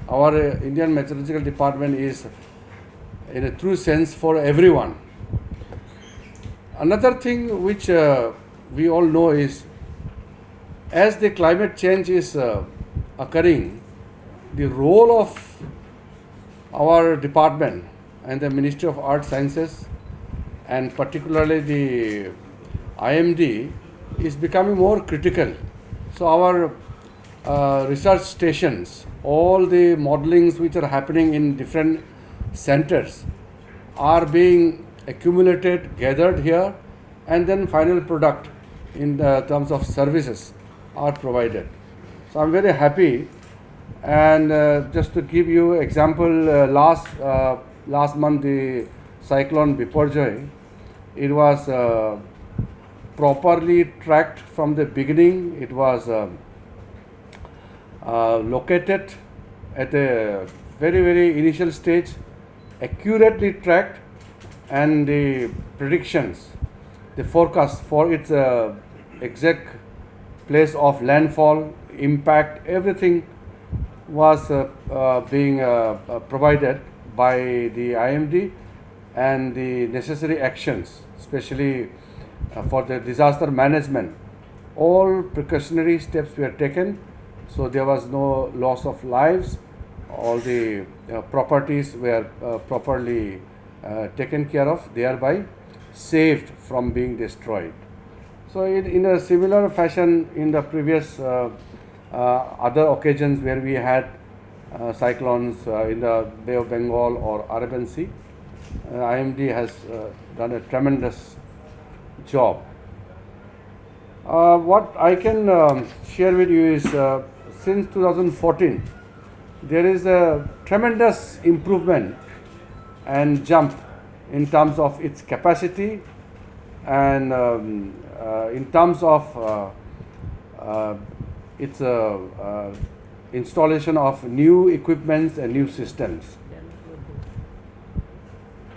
our Indian Meteorological Department is in a true sense for everyone. Another thing which we all know is, as the climate change is occurring, the role of our department and the Ministry of Arts Sciences and particularly the IMD is becoming more critical. So our research stations, all the modelings which are happening in different centers are being accumulated, gathered here, and then final product in the terms of services are provided. So I'm very happy, and just to give you example, last month the cyclone Biparjoy, it was properly tracked from the beginning. It was located at a very initial stage, accurately tracked, and the predictions, the forecast for its exact place of landfall, impact, everything was being provided by the IMD, and the necessary actions, especially for the disaster management, all precautionary steps were taken, so there was no loss of lives. All the properties were properly taken care of, thereby saved from being destroyed. So in a similar fashion, in the previous other occasions where we had cyclones in the Bay of Bengal or Arabian Sea, IMD has done a tremendous job. What I can share with you is, since 2014, there is a tremendous improvement and jump in terms of its capacity and in terms of its installation of new equipments and new systems.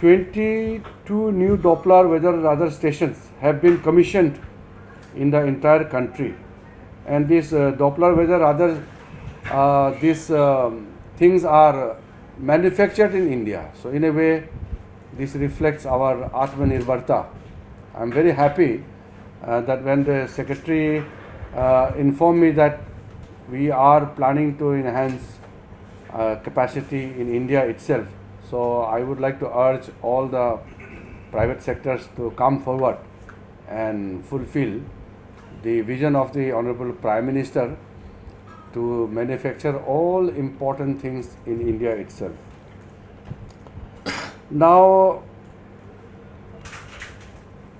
22 new Doppler weather radar stations have been commissioned in the entire country, and these Doppler weather radar, these things are manufactured in India. So in a way, this reflects our Atmanirbharta. I am very happy that when the Secretary informed me that we are planning to enhance capacity in India itself. So I would like to urge all the private sectors to come forward and fulfill the vision of the Honorable Prime Minister to manufacture all important things in India itself. Now,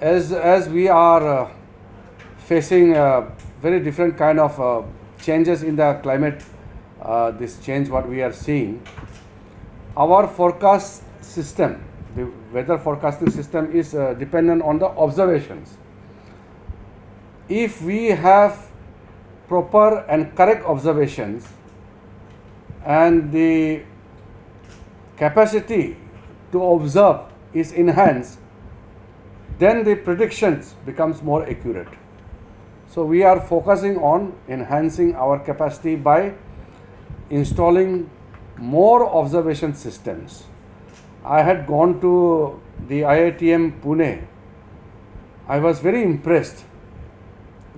as we are facing a very different kind of changes in the climate, this change what we are seeing, our forecast system, the weather forecasting system, is dependent on the observations. If we have proper and correct observations and the capacity to observe is enhanced, then the predictions becomes more accurate. So we are focusing on enhancing our capacity by installing more observation systems. I had gone to the IITM Pune. I was very impressed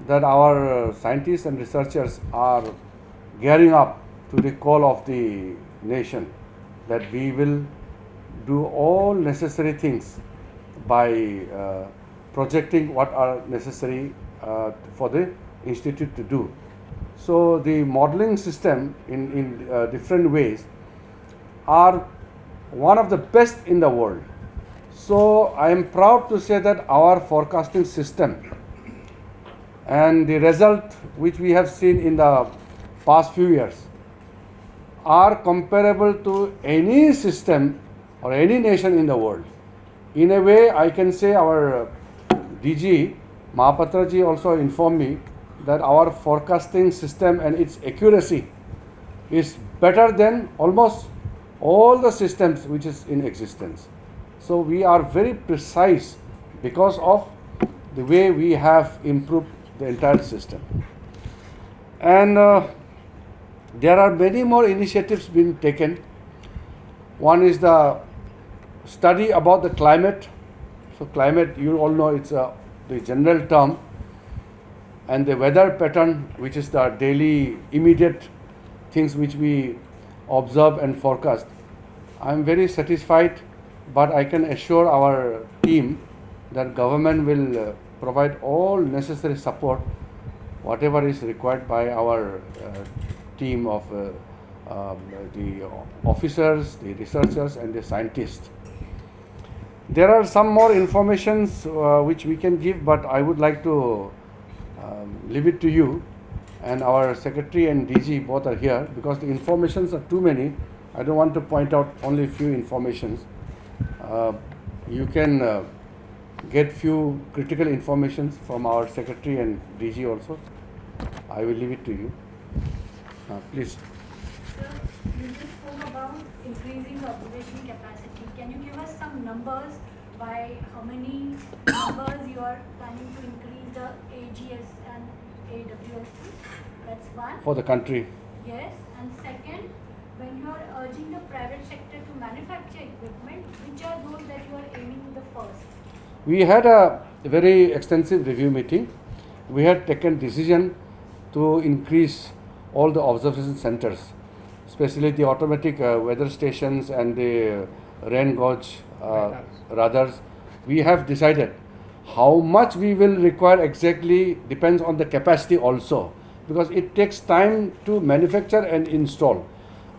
that our scientists and researchers are gearing up to the call of the nation, that we will do all necessary things by projecting what are necessary for the institute to do. So the modeling system in different ways are one of the best in the world. So I am proud to say that our forecasting system and the result which we have seen in the past few years are comparable to any system or any nation in the world. In a way, I can say our DG Mahapatraji also informed me that our forecasting system and its accuracy is better than almost all the systems which is in existence. So we are very precise because of the way we have improved the entire system. And There are many more initiatives being taken. One is the study about the climate. So climate, you all know, it's the general term, and the weather pattern, which is the daily immediate things which we observe and forecast. I am very satisfied, but I can assure our team that government will provide all necessary support, whatever is required by our team of the officers, the researchers and the scientists. There are some more informations which we can give, but I would like to leave it to you, and our secretary and DG both are here, because the informations are too many. I don't want to point out only few informations. You can get few critical informations from our secretary and DG also. I will leave it to you. Please. Sir, you just spoke about increasing the observation capacity. Can you give us some numbers by how many numbers you are planning to increase the AGS and AWS? That's one. For the country. Yes. And second, when you are urging the private sector to manufacture equipment, which are those that you are aiming the first? We had a very extensive review meeting. We had taken decision to increase all the observation centers, especially the automatic weather stations and the rain gauge radars. We have decided how much we will require exactly depends on the capacity also, because it takes time to manufacture and install.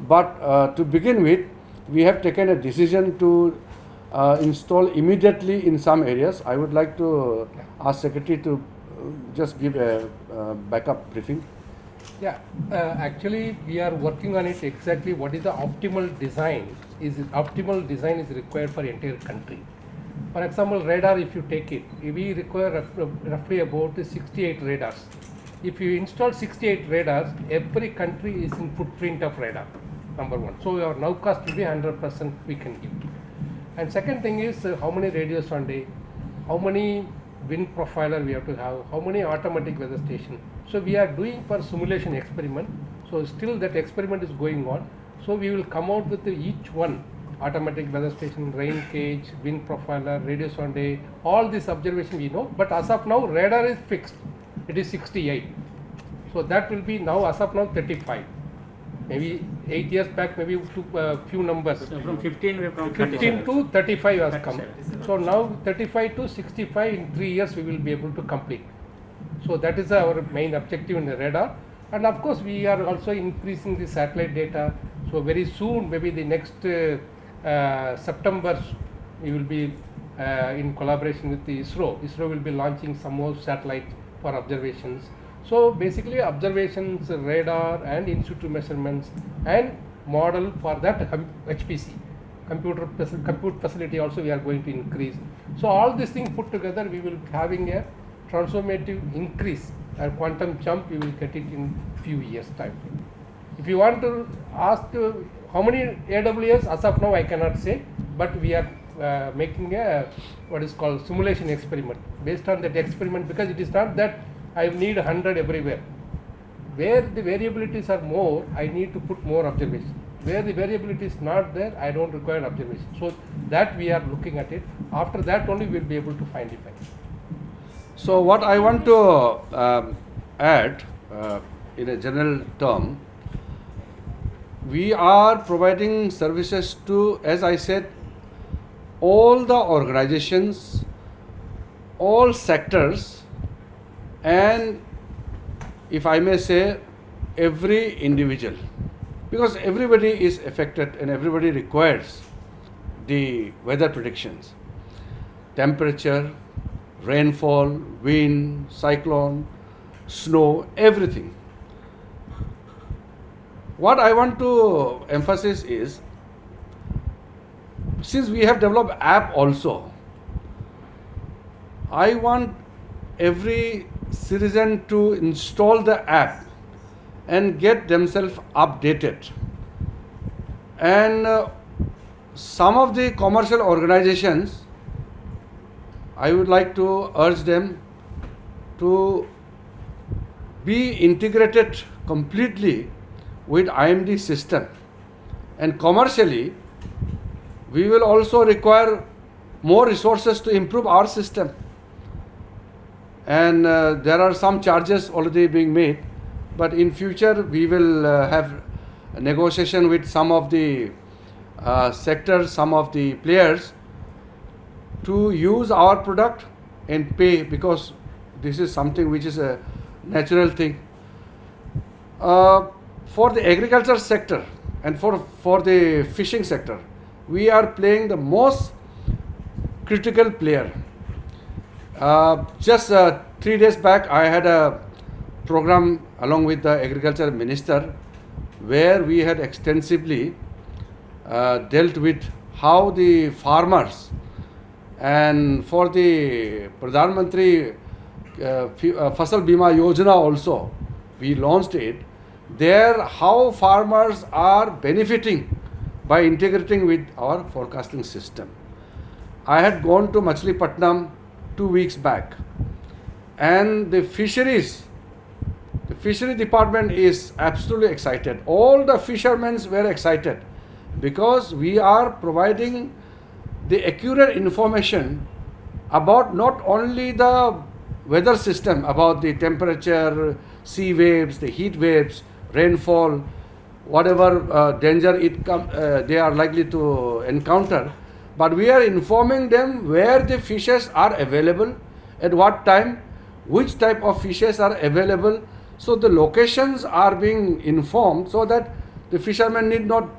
But to begin with, we have taken a decision to install immediately in some areas. I would like to ask Secretary to just give a backup briefing. Yeah, actually we are working on it exactly what is the optimal design. Optimal design is required for entire country. For example, radar, if you take it, we require roughly about 68 radars. If you install 68 radars, every country is in footprint of radar, number one. So our now cost will be 100% we can give. And second thing is how many radios on day, how many wind profiler we have to have, how many automatic weather station. So we are doing for simulation experiment. So still that experiment is going on. So we will come out with each one, automatic weather station, rain gauge, wind profiler, radio sonde, all this observation we know. But as of now, radar is fixed. It is 68. So that will be now as of now 35. Maybe 8 years back, maybe few numbers. So from 15 we have come 15 to 35 has come. So now 35 to 65 in 3 years we will be able to complete. So that is our main objective in the radar. And of course we are also increasing the satellite data. So very soon, maybe the next September, we will be in collaboration with the ISRO. ISRO will be launching some more satellites for observations. So basically observations, radar and in situ measurements and model for that HPC, compute facility also we are going to increase. So all these things put together, we will be having a transformative increase and quantum jump, we will get it in few years time. If you want to ask how many AWS, as of now I cannot say, but we are making a what is called simulation experiment based on that experiment, because it is not that I need 100 everywhere. Where the variabilities are more, I need to put more observation. Where the variability is not there, I don't require observation. So that we are looking at it. After that only we will be able to find effects. So what I want to add in a general term, we are providing services to, as I said, all the organizations, all sectors, and if I may say, every individual, because everybody is affected and everybody requires the weather predictions, temperature, rainfall, wind, cyclone, snow, everything. What I want to emphasize is, since we have developed app also, I want every citizen to install the app and get themselves updated. And some of the commercial organizations, I would like to urge them to be integrated completely with IMD system, and commercially we will also require more resources to improve our system, and there are some charges already being made, but in future we will have a negotiation with some of the sectors, some of the players to use our product and pay, because this is something which is a natural thing. For the agriculture sector and for the fishing sector, we are playing the most critical player. Just 3 days back, I had a program along with the Agriculture Minister where we had extensively dealt with how the farmers, and for the Pradhan Mantri Fasal Bima Yojana also, we launched it. There, how farmers are benefiting by integrating with our forecasting system. I had gone to Machilipatnam 2 weeks back, and the fishery department is absolutely excited. All the fishermen were excited because we are providing the accurate information about not only the weather system, about the temperature, sea waves, the heat waves, rainfall, whatever danger they are likely to encounter, but we are informing them where the fishes are available, at what time, which type of fishes are available. So the locations are being informed so that the fishermen need not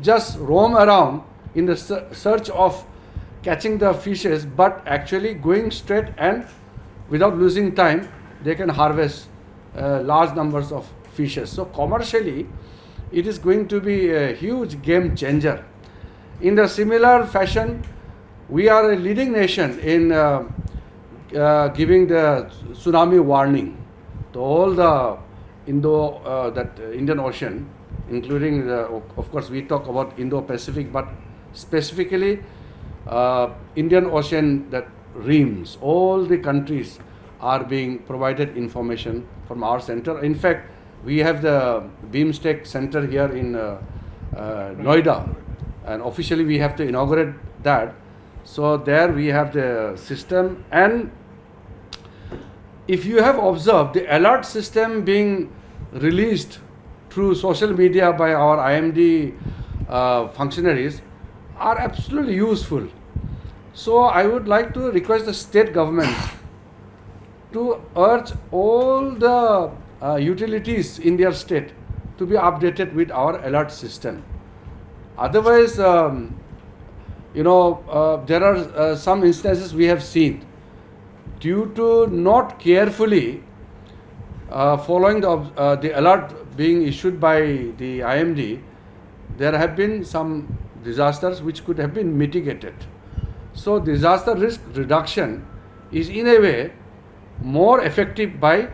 just roam around in the search of catching the fishes, but actually going straight and without losing time, they can harvest large numbers of fishes. So commercially, it is going to be a huge game changer. In the similar fashion, we are a leading nation in giving the tsunami warning to all the Indian Ocean, including of course we talk about Indo-Pacific, but specifically Indian Ocean, that reams, all the countries are being provided information from our center. In fact, we have the BIMSTEC center here in Noida, and officially we have to inaugurate that. So there we have the system, and if you have observed, the alert system being released through social media by our IMD functionaries are absolutely useful. So I would like to request the state governments to urge all the utilities in their state to be updated with our alert system. Otherwise, there are some instances we have seen, due to not carefully following the alert being issued by the IMD, there have been some disasters which could have been mitigated. So disaster risk reduction is in a way more effective by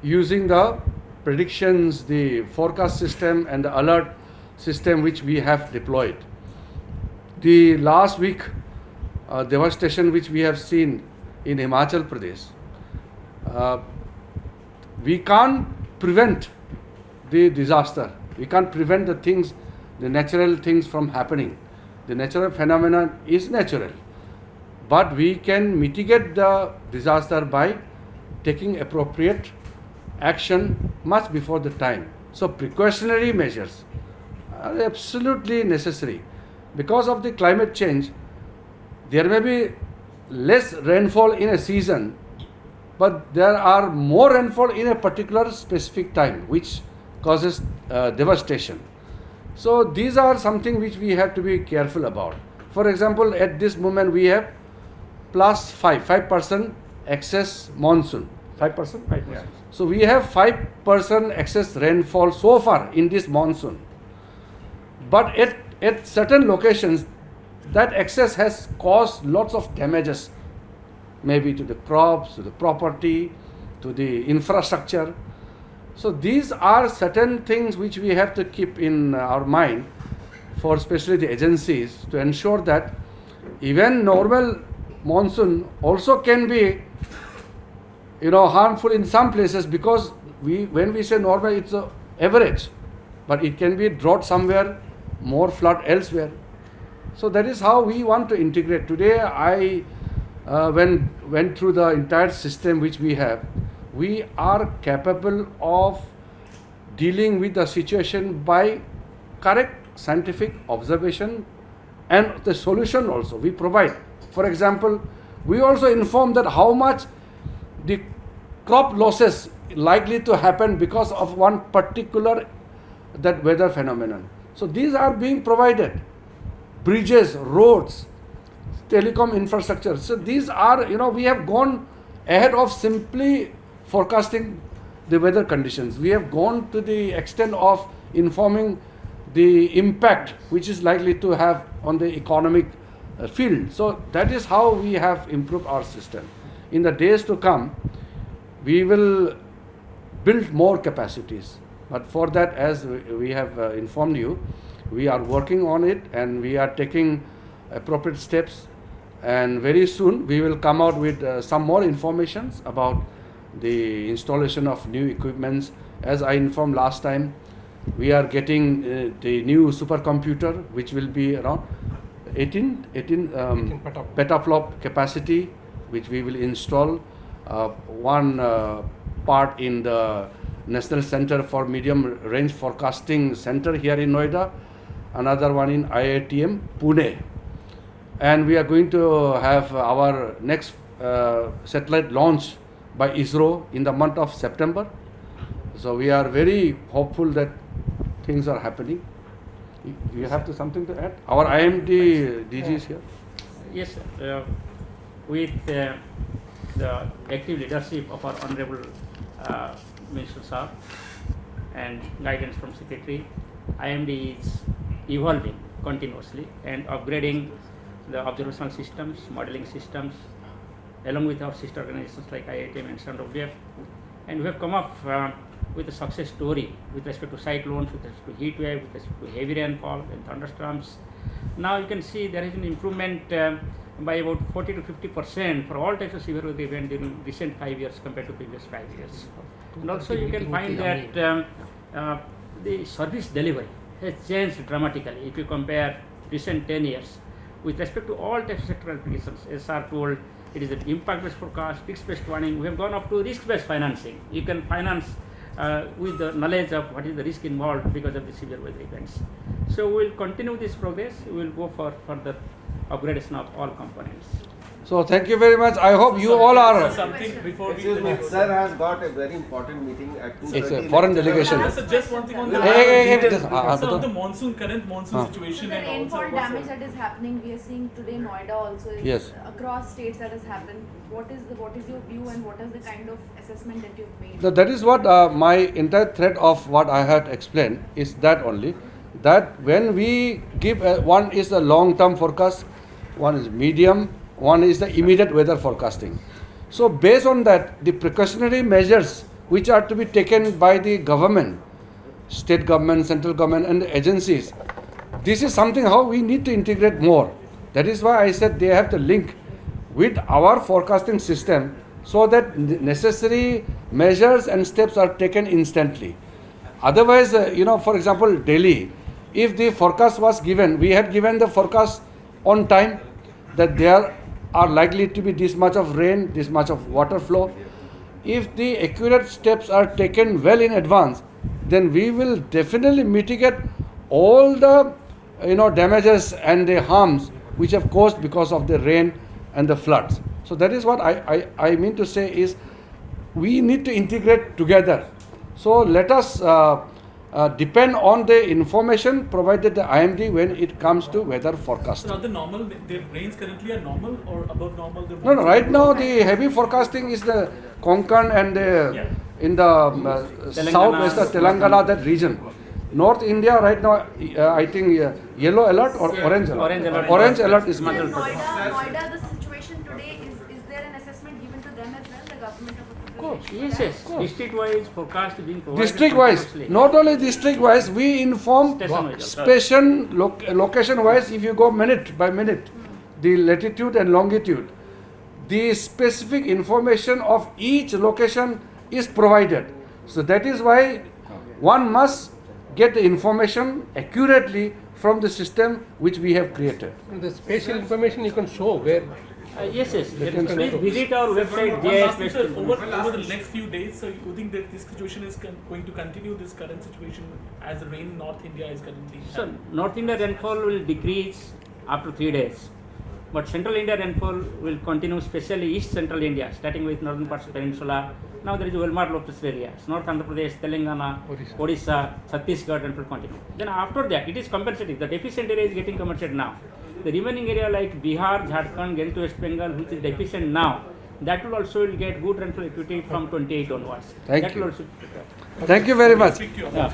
using the predictions, the forecast system and the alert system which we have deployed. The last week devastation which we have seen in Himachal Pradesh, we can't prevent the disaster. We can't prevent the natural things from happening. The natural phenomenon is natural. But we can mitigate the disaster by taking appropriate action much before the time. So precautionary measures are absolutely necessary. Because of the climate change, there may be less rainfall in a season, but there are more rainfall in a particular specific time, which causes devastation. So these are something which we have to be careful about. For example, at this moment we have plus 5% excess monsoon. 5%? 5%. Yeah. So we have 5% excess rainfall so far in this monsoon. But at certain locations, that excess has caused lots of damages, maybe to the crops, to the property, to the infrastructure. So these are certain things which we have to keep in our mind, for especially the agencies, to ensure that even normal monsoon also can be harmful in some places, because when we say normal, it's an average. but it can be drought somewhere, more flood elsewhere. So that is how we want to integrate. Today I went through the entire system which we have. We are capable of dealing with the situation by correct scientific observation, and the solution also we provide. For example, we also inform that how much the crop losses likely to happen because of one particular that weather phenomenon. So these are being provided. Bridges, roads, telecom infrastructure. So these are, we have gone ahead of simply forecasting the weather conditions. We have gone to the extent of informing the impact which is likely to have on the economic field. So that is how we have improved our system. In the days to come, we will build more capacities. But for that, as we have informed you, we are working on it and we are taking appropriate steps. And very soon we will come out with some more informations about the installation of new equipments. As I informed last time, we are getting the new supercomputer which will be around 18 petaflop capacity, which we will install. One part in the National Center for Medium Range Forecasting Center here in Noida, another one in IITM Pune. And we are going to have our next satellite launch by ISRO in the month of September. So we are very hopeful that things are happening. You have something to add? Our IMD DG is here. Yes, sir. With the active leadership of our Honorable Minister Sir and guidance from Secretary, IMD is evolving continuously and upgrading the observational systems, modeling systems, along with our sister organizations like IITM and SANWF. And we have come up with a success story with respect to cyclones, with respect to heat wave, with respect to heavy rainfall and thunderstorms. Now you can see there is an improvement by about 40 to 50% for all types of severe weather events during recent 5 years compared to previous 5 years. And also you can find that the service delivery has changed dramatically if you compare recent 10 years with respect to all types of sectoral applications. As sir told, it is an impact-based forecast, risk-based planning. We have gone up to risk-based financing. You can finance with the knowledge of what is the risk involved because of the severe weather events. So we will continue this progress. We will go for further upgradation of all components. So thank you very much. I hope you all are. Something before we Sir has got a very important meeting at 2:30. It's a foreign delegation. Sir, just one thing on the Sir, on the current monsoon situation The and rainfall also damage that is happening, we are seeing today Noida also is Yes. across states that has happened. What is your view and what is the kind of assessment that you've made? So that is what my entire thread of what I had explained is that only, that when we give one is the long-term forecast, one is medium, one is the immediate weather forecasting. So based on that, the precautionary measures which are to be taken by the government, state government, central government and the agencies, this is something how we need to integrate more. That is why I said they have to link with our forecasting system so that necessary measures and steps are taken instantly. Otherwise, for example, Delhi, if the forecast was given, we had given the forecast on time that there are likely to be this much of rain, this much of water flow. If the accurate steps are taken well in advance, then we will definitely mitigate all the damages and the harms which have caused because of the rain and the floods. So that is what I mean to say is we need to integrate together. So let us depend on the information provided the IMD when it comes to weather forecasting. So are the normal, the rains currently are normal or above normal? No, right now the heavy forecasting is the Konkan and in the southwest of Telangana, that region. North India right now, I think yellow alert or orange alert? Orange alert. Orange alert is In much. Noida, the situation today, is there an assessment given to them as well, the government of Uttar Pradesh? Yes. District-wise forecast is being provided. District-wise, continuously. not only district-wise, we inform Station-wise. location-wise. If you go minute by minute, the latitude and longitude, the specific information of each location is provided. So that is why one must get the information accurately from the system which we have created. The spatial information you can show where Yes, yes. can Please visit our website, One last thing, GIS sir, based. over the next few days, so you think that this situation is going to continue, this current situation, as the rain in North India is currently? So, North India rainfall will decrease after 3 days. But Central India rainfall will continue, especially East Central India, starting with northern parts of the peninsula. Now there is Walmart lotus areas, North Andhra Pradesh, Telangana, Odisha, Chhattisgarh, and will continue. Then after that, it is compensating. The deficient area is getting compensated now. The remaining area like Bihar, Jharkhand, getting to West Bengal, which is deficient now, that will also will get good rainfall activity from 28 onwards. Thank that you. Will also, Thank you very much. Speak to you. yeah.